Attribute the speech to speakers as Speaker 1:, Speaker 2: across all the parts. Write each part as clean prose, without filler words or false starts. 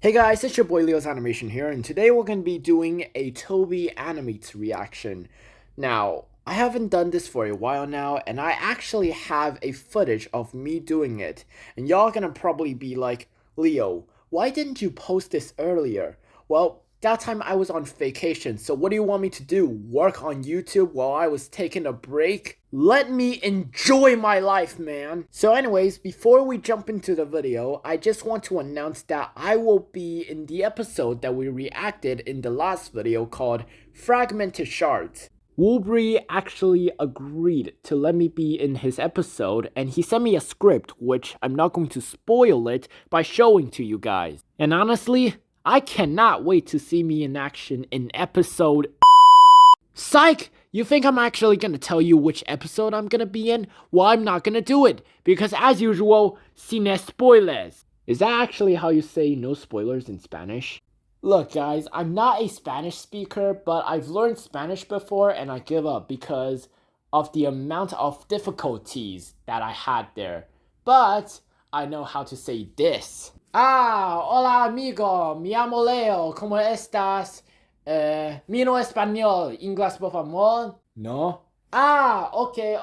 Speaker 1: Hey guys, it's your boy Leo's Animation here, and today we're going to be doing a Toby Animates reaction. Now, I haven't done this for a while now, and I actually have a footage of me doing it. And y'all gonna probably be like, Leo, why didn't you post this earlier? Well, that time I was on vacation, so what do you want me to do? Work on YouTube while I was taking a break? Let me enjoy my life, man! So anyways, before we jump into the video, I just want to announce that I will be in the episode that we reacted in the last video called Fragmented Shards. Woolbury actually agreed to let me be in his episode, and he sent me a script, which I'm not going to spoil it by showing to you guys. And honestly, I cannot wait to see me in action in episode... Psych! You think I'm actually gonna tell you which episode I'm gonna be in? Well, I'm not gonna do it, because as usual, sin spoilers. Is that actually how you say no spoilers in Spanish? Look guys, I'm not a Spanish speaker, but I've learned Spanish before and I give up because of the amount of difficulties that I had there. But I know how to say this. Hola amigo, me llamo Leo, ¿cómo estás? Mi no español, inglés por favor? No? Okay.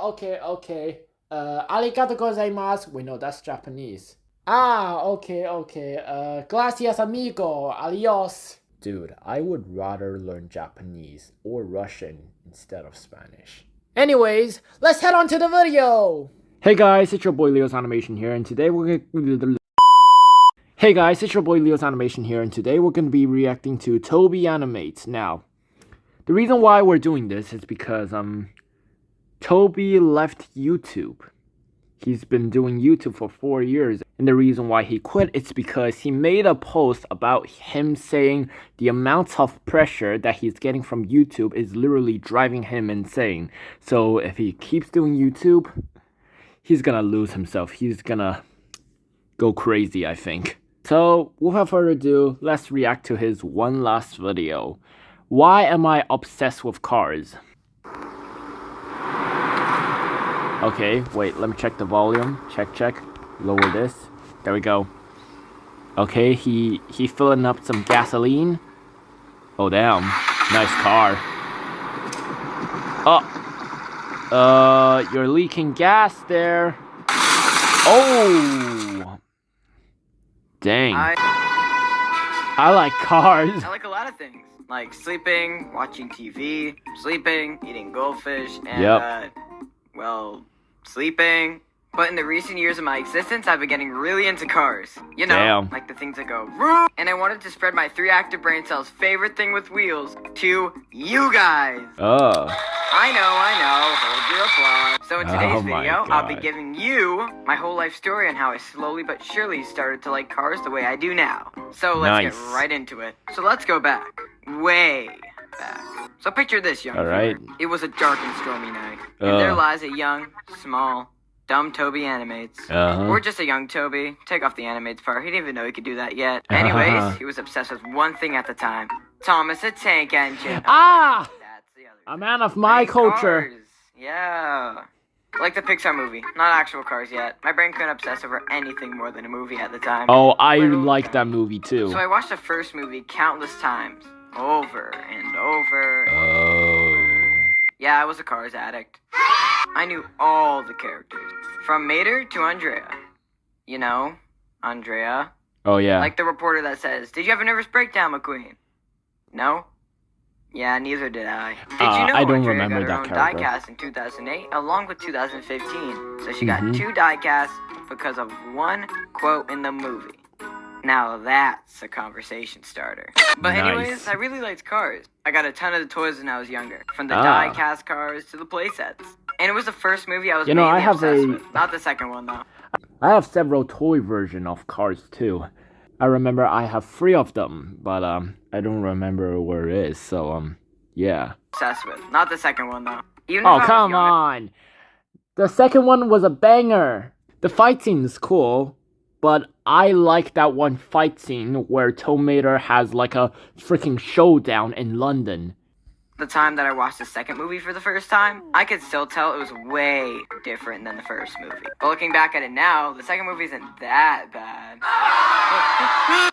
Speaker 1: Arigato gozaimasu. Wait, no, that's Japanese. Okay. Gracias amigo, adios. Dude, I would rather learn Japanese or Russian instead of Spanish. Anyways, let's head on to the video! Hey guys, it's your boy Leo's Animation here, and today we're gonna... Hey guys, it's your boy Leo's Animation here, and today we're going to be reacting to Toby Animates. Now, the reason why we're doing this is because, Toby left YouTube. He's been doing YouTube for 4 years, and the reason why he quit is because he made a post about him saying the amount of pressure that he's getting from YouTube is literally driving him insane. So if he keeps doing YouTube, he's gonna lose himself. He's gonna go crazy, I think. So, without further ado, let's react to his one last video. Why am I obsessed with cars? Okay, wait, let me check the volume. Check. Lower this. There we go. Okay, he filling up some gasoline. Oh, damn. Nice car. Oh. You're leaking gas there. Oh! Dang. I like cars.
Speaker 2: I like a lot of things. Like sleeping, watching TV, sleeping, eating goldfish, and, sleeping. But in the recent years of my existence, I've been getting really into cars. You know, like the things that go vroom. And I wanted to spread my 3 active brain cells' favorite thing with wheels to you guys.
Speaker 1: Oh.
Speaker 2: I know. Hold your applause. So in today's video, I'll be giving you my whole life story on how I slowly but surely started to like cars the way I do now. So let's get right into it. So let's go back. Way back. So picture this, young viewer. It was a dark and stormy night. And there lies a young, small, dumb Toby Animates. Or just a young Toby. Take off the Animates part. He didn't even know he could do that yet. Anyways, he was obsessed with one thing at the time. Thomas the Tank Engine. That's the other
Speaker 1: a man of my culture.
Speaker 2: Cars. Yeah. Like the Pixar movie. Not actual cars yet. My brain couldn't obsess over anything more than a movie at the time.
Speaker 1: Oh, I like that movie too.
Speaker 2: So I watched the first movie countless times. Over and over.
Speaker 1: Oh.
Speaker 2: Yeah, I was a Cars addict. I knew all the characters. From Mater to Andrea. You know, Andrea.
Speaker 1: Oh, yeah.
Speaker 2: Like the reporter that says, "Did you have a nervous breakdown, McQueen?" No? Yeah, neither did I. Did you know
Speaker 1: I don't
Speaker 2: Andrea
Speaker 1: remember
Speaker 2: got her
Speaker 1: that
Speaker 2: own
Speaker 1: character.
Speaker 2: diecast in 2008 along with 2015? So she got 2 diecasts because of one quote in the movie. Now that's a conversation starter. But anyways, I really liked cars. I got a ton of the toys when I was younger. From the die-cast cars to the playsets. And it was the first movie I was mainly obsessed with. Not the second one, though.
Speaker 1: I have several toy versions of cars, too. I remember I have 3 of them, but, I don't remember where it is, so, yeah.
Speaker 2: Obsessed with. Not the second one, though.
Speaker 1: Oh, come on! The second one was a banger! The fight scene is cool. But I like that one fight scene where Tomater has like a freaking showdown in London.
Speaker 2: The time that I watched the second movie for the first time, I could still tell it was way different than the first movie. But looking back at it now, the second movie isn't that bad.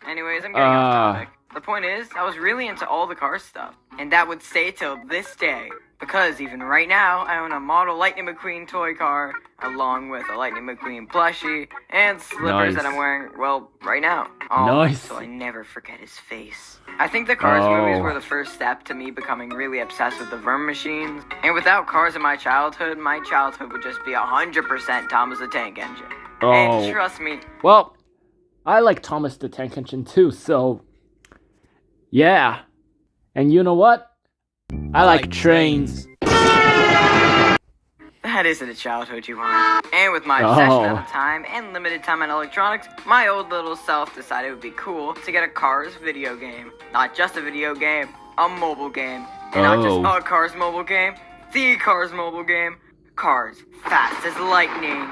Speaker 2: Anyways, I'm getting off topic. The point is, I was really into all the car stuff. And that would stay till this day. Because even right now, I own a model Lightning McQueen toy car, along with a Lightning McQueen plushie, and slippers that I'm wearing, well, right now. So I never forget his face. I think the Cars movies were the first step to me becoming really obsessed with the Vermin machines. And without Cars in my childhood would just be 100% Thomas the Tank Engine. And trust me.
Speaker 1: Well, I like Thomas the Tank Engine too, so... yeah. And you know what? I like trains.
Speaker 2: That isn't a childhood you want. And with my obsession at the time and limited time on electronics, my old little self decided it would be cool to get a Cars video game. Not just a video game, a mobile game. And not just a Cars mobile game, the Cars mobile game. Cars, fast as lightning.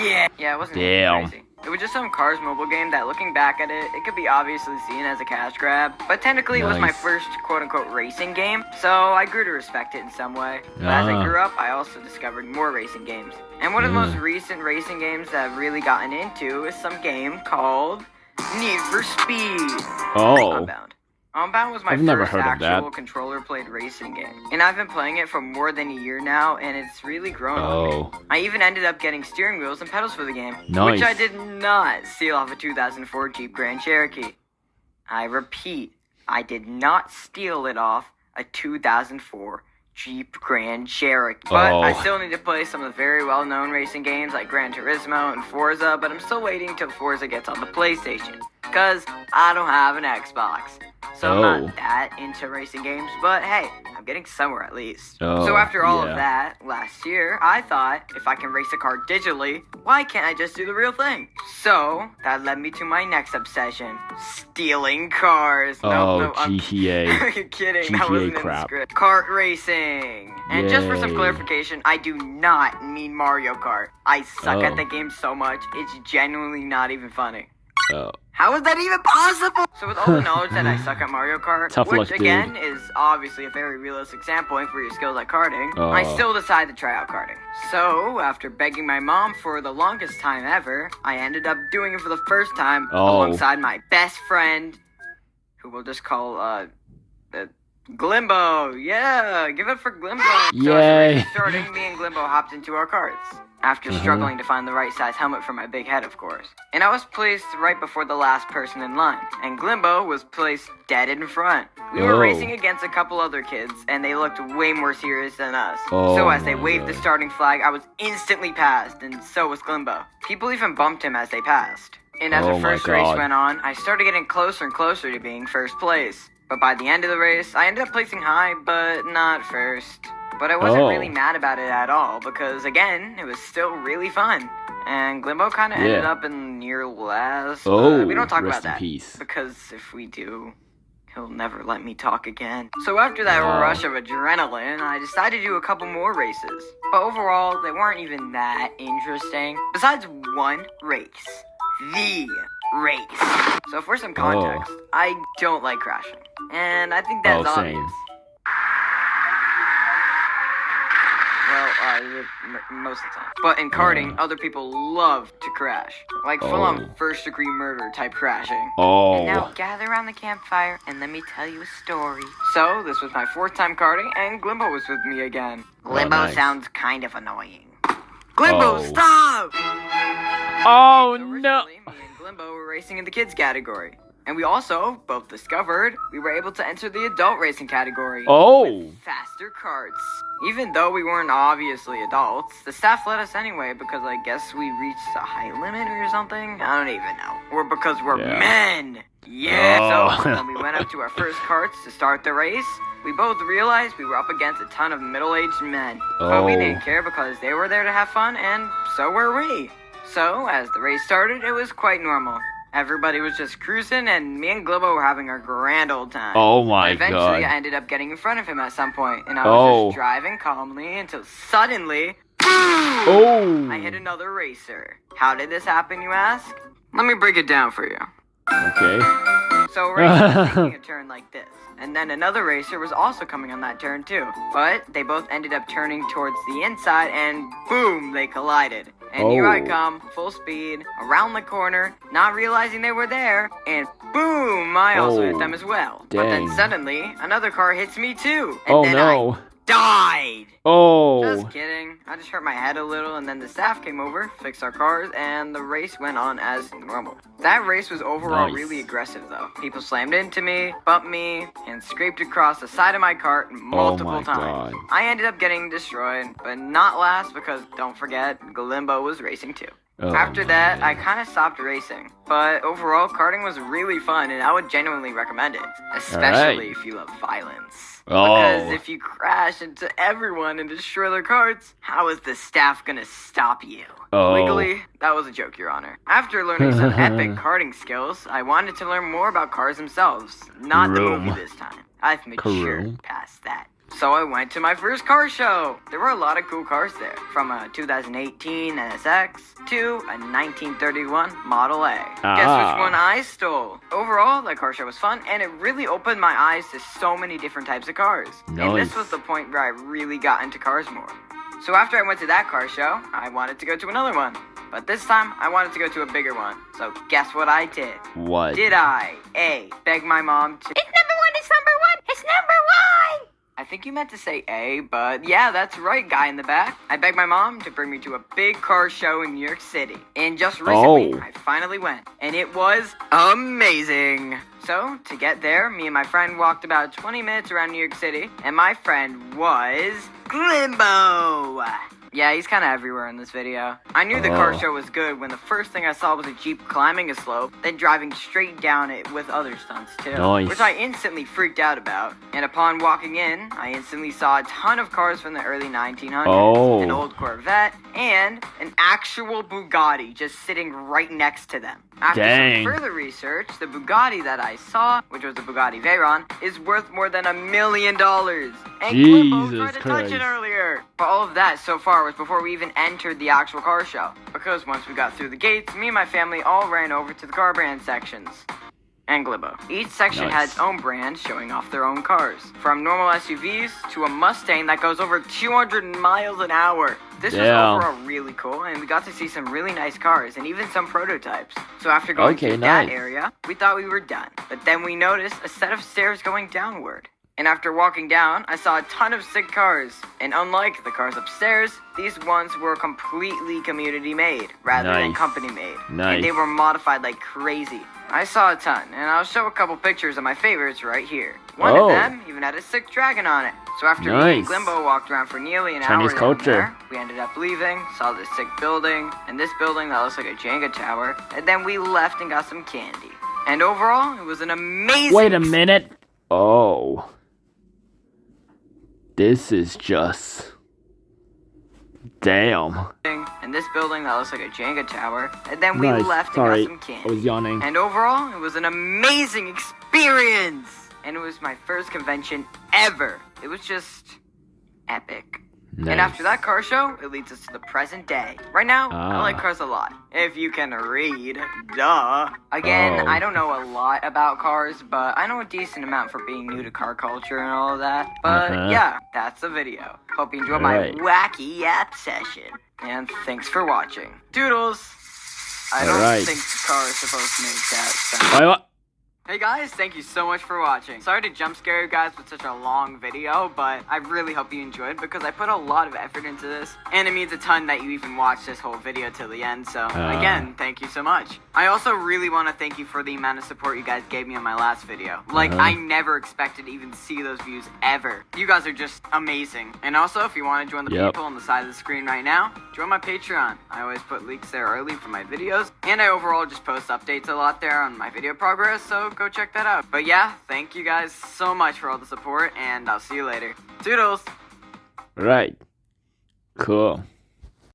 Speaker 2: Yeah, it wasn't crazy. It was just some Cars mobile game that, looking back at it, it could be obviously seen as a cash grab. But technically, it was my first quote-unquote racing game, so I grew to respect it in some way. But as I grew up, I also discovered more racing games. And one of the most recent racing games that I've really gotten into is some game called Need for Speed. Unbound was my first actual controller-played racing game, and I've been playing it for more than a year now, and it's really grown on me. I even ended up getting steering wheels and pedals for the game, which I did not steal off a 2004 Jeep Grand Cherokee. I repeat, I did not steal it off a 2004 Jeep Grand Cherokee. But I still need to play some of the very well-known racing games like Gran Turismo and Forza, but I'm still waiting till Forza gets on the PlayStation, because I don't have an Xbox. So I'm not that into racing games, but hey, I'm getting somewhere at least. So after all of that, last year, I thought, if I can race a car digitally, why can't I just do the real thing? So, that led me to my next obsession, stealing cars.
Speaker 1: GTA.
Speaker 2: Are you kidding?
Speaker 1: GTA
Speaker 2: that wasn't
Speaker 1: crap.
Speaker 2: in the script. Kart racing. And just for some clarification, I do not mean Mario Kart. I suck at the game so much, it's genuinely not even funny. How is that even possible? So with all the knowledge that I suck at Mario Kart, which again is obviously a very realistic sampling for your skills at karting, I still decided to try out karting. So after begging my mom for the longest time ever, I ended up doing it for the first time alongside my best friend, who we'll just call Glimbo. Yeah, give it for Glimbo. So as starting, me and Glimbo hopped into our karts. After struggling to find the right size helmet for my big head, of course. And I was placed right before the last person in line, and Glimbo was placed dead in front. We were racing against a couple other kids, and they looked way more serious than us. So as they waved the starting flag, I was instantly passed, and so was Glimbo. People even bumped him as they passed. And as the first race went on, I started getting closer and closer to being first place. But by the end of the race, I ended up placing high, but not first. But I wasn't really mad about it at all, because again, it was still really fun. And Glimbo kind of ended up in near last, but we don't talk about that. Because if we do, he'll never let me talk again. So after that rush of adrenaline, I decided to do a couple more races. But overall, they weren't even that interesting. Besides one race. The race. So for some context, I don't like crashing. And I think that's obvious. Most of the time. But in karting, other people love to crash. Like full-on first-degree murder type crashing. And now gather around the campfire and let me tell you a story. So, this was my fourth time karting, and Glimbo was with me again. Glimbo sounds kind of annoying. Glimbo, stop!
Speaker 1: Oh,
Speaker 2: so
Speaker 1: no!
Speaker 2: Me and Glimbo were racing in the kids category. And we also both discovered we were able to enter the adult racing category with faster karts. Even though we weren't obviously adults, the staff let us anyway because I guess we reached a height limit or something? I don't even know. Or because we're men. So when we went up to our first karts to start the race, we both realized we were up against a ton of middle-aged men. But we didn't care because they were there to have fun, and so were we. So as the race started, it was quite normal. Everybody was just cruising, and me and Glimbo were having a grand old time. Eventually, I ended up getting in front of him at some point, and I was just driving calmly until suddenly, boom! I hit another racer. How did this happen, you ask? Let me break it down for you. So racing was taking a turn like this. And then another racer was also coming on that turn too. But they both ended up turning towards the inside and boom, they collided. And here I come, full speed, around the corner, not realizing they were there, and boom, I also hit them as well.
Speaker 1: Dang.
Speaker 2: But then suddenly, another car hits me too. And then I died. Just kidding. I just hurt my head a little, and then the staff came over, fixed our cars, and the race went on as normal. That race was overall really aggressive though. People slammed into me, bumped me, and scraped across the side of my cart multiple times. I ended up getting destroyed, but not last because don't forget, Galimbo was racing too. After that, I kind of stopped racing, but overall, karting was really fun, and I would genuinely recommend it, especially if you love violence. Because if you crash into everyone and destroy their carts, how is the staff gonna stop you? Legally, that was a joke, Your Honor. After learning some epic karting skills, I wanted to learn more about cars themselves, not the movie this time. I've matured past that. So I went to my first car show. There were a lot of cool cars there, from a 2018 NSX to a 1931 Model A. Guess which one I stole? Overall, that car show was fun, and it really opened my eyes to so many different types of cars. And this was the point where I really got into cars more. So after I went to that car show, I wanted to go to another one. But this time, I wanted to go to a bigger one. So guess what I did?
Speaker 1: What?
Speaker 2: Did I? A. Beg my mom to... It's number one! It's number one! It's number one! I think you meant to say A, but yeah, that's right, guy in the back. I begged my mom to bring me to a big car show in New York City. And just recently, I finally went. And it was amazing. So, to get there, me and my friend walked about 20 minutes around New York City. And my friend was... Glimbo! Yeah, he's kind of everywhere in this video. I knew the car show was good when the first thing I saw was a Jeep climbing a slope, then driving straight down it with other stunts too. Which I instantly freaked out about. And upon walking in, I instantly saw a ton of cars from the early 1900s, an old Corvette, and an actual Bugatti just sitting right next to them. After some further research, the Bugatti that I saw, which was the Bugatti Veyron, is worth more than $1 million. And Glimbo tried to touch it earlier. But all of that so far was before we even entered the actual car show. Because once we got through the gates, me and my family all ran over to the car brand sections. And Glimbo. Each section had its own brand showing off their own cars. From normal SUVs to a Mustang that goes over 200 miles an hour. This was overall really cool, and we got to see some really nice cars and even some prototypes. So after going through that area, we thought we were done. But then we noticed a set of stairs going downward. And after walking down, I saw a ton of sick cars. And unlike the cars upstairs, these ones were completely community made rather than company made. And they were modified like crazy. I saw a ton, and I'll show a couple pictures of my favorites right here. One of them even had a sick dragon on it. So after me and Glimbo walked around for nearly an hour down there, we ended up leaving, saw this sick building, and this building that looks like a Jenga tower, and then we left and got some candy. And overall, it was an amazing...
Speaker 1: Wait a minute. This is just... Damn.
Speaker 2: And this building that looks like a Jenga tower, and then we left and got some candy.
Speaker 1: I was yawning.
Speaker 2: And overall, it was an amazing experience! And it was my first convention ever. It was just epic. And after that car show, it leads us to the present day. Right now, I like cars a lot. If you can read, duh. Again, I don't know a lot about cars, but I know a decent amount for being new to car culture and all of that. But yeah, that's the video. Hope you enjoyed my wacky app session. And thanks for watching. Doodles! I don't think the car is supposed to make that sound. Hey guys, thank you so much for watching. Sorry to jump scare you guys with such a long video, but I really hope you enjoyed because I put a lot of effort into this, and it means a ton that you even watched this whole video till the end, so again, thank you so much. I also really want to thank you for the amount of support you guys gave me on my last video. Like, I never expected to even see those views ever. You guys are just amazing. And also, if you want to join the people on the side of the screen right now, join my Patreon. I always put leaks there early for my videos, and I overall just post updates a lot there on my video progress, so go check that out. But yeah, thank you guys so much for all the support, and I'll see you later. Toodles!
Speaker 1: Right. Cool.